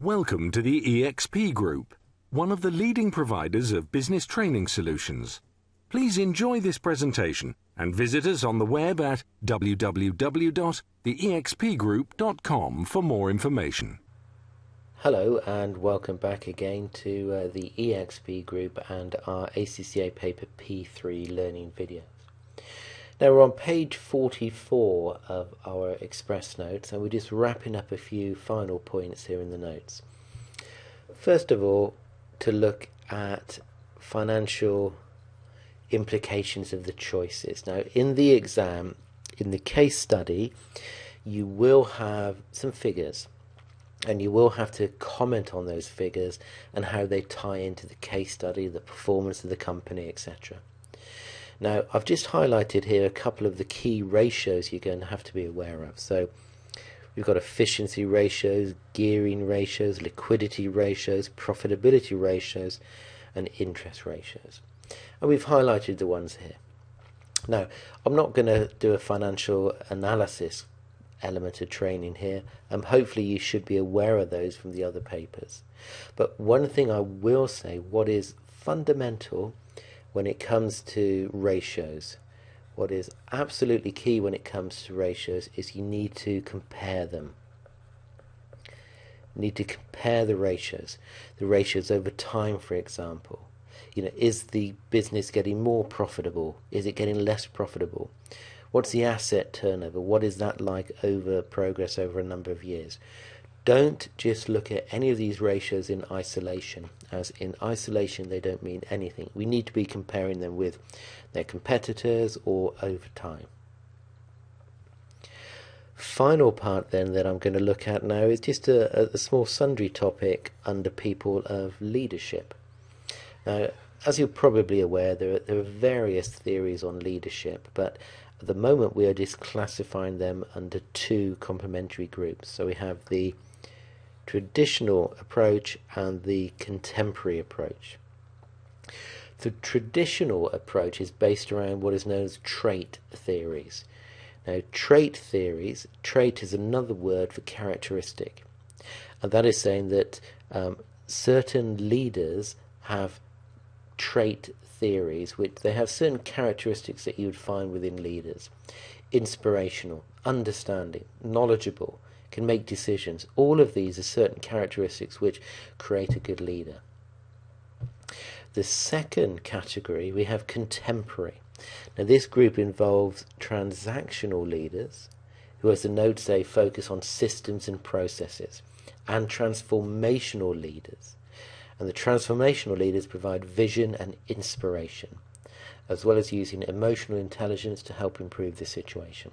Welcome to the EXP Group, one of the leading providers of business training solutions. Please enjoy this presentation and visit us on the web at www.theexpgroup.com for more information. Hello and welcome back again to the EXP Group and our ACCA Paper P3 learning videos. Now we're on page 44 of our Express Notes and we're just wrapping up a few final points here in the notes. First of all, to look at financial implications of the choices. Now in the exam, in the case study, you will have some figures and you will have to comment on those figures and how they tie into the case study, the performance of the company, etc. Now, I've just highlighted here a couple of the key ratios you're going to have to be aware of. So we've got efficiency ratios, gearing ratios, liquidity ratios, profitability ratios, and interest ratios. And we've highlighted the ones here. Now, I'm not going to do a financial analysis element of training here, and hopefully you should be aware of those from the other papers. But one thing I will say, what is fundamental when it comes to ratios, what is absolutely key when it comes to ratios is you need to compare them. You need to compare the ratios over time, for example. You know, is the business getting more profitable? Is it getting less profitable? What's the asset turnover? What is that like over progress over a number of years? Don't just look at any of these ratios in isolation, as in isolation they don't mean anything. We need to be comparing them with their competitors or over time. Final part then that I'm going to look at now is just a small sundry topic under people of leadership. Now, as you're probably aware, there are various theories on leadership, but at the moment we are just classifying them under two complementary groups. So we have the traditional approach and the contemporary approach. The traditional approach is based around what is known as trait theories. Now, trait theories, trait is another word for characteristic, and that is saying that certain leaders have trait theories, which they have certain characteristics that you would find within leaders. Inspirational, understanding, knowledgeable, can make decisions. All of these are certain characteristics which create a good leader. The second category, we have contemporary. Now this group involves transactional leaders who, as the notes say, focus on systems and processes, and transformational leaders. And the transformational leaders provide vision and inspiration, as well as using emotional intelligence to help improve the situation.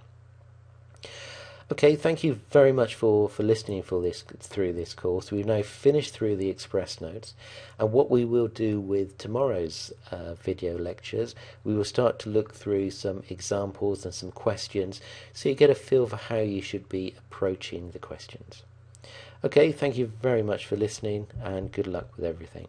Okay, thank you very much for listening through this course. We've now finished through the Express Notes, and what we will do with tomorrow's video lectures, we will start to look through some examples and some questions so you get a feel for how you should be approaching the questions. Okay, thank you very much for listening and good luck with everything.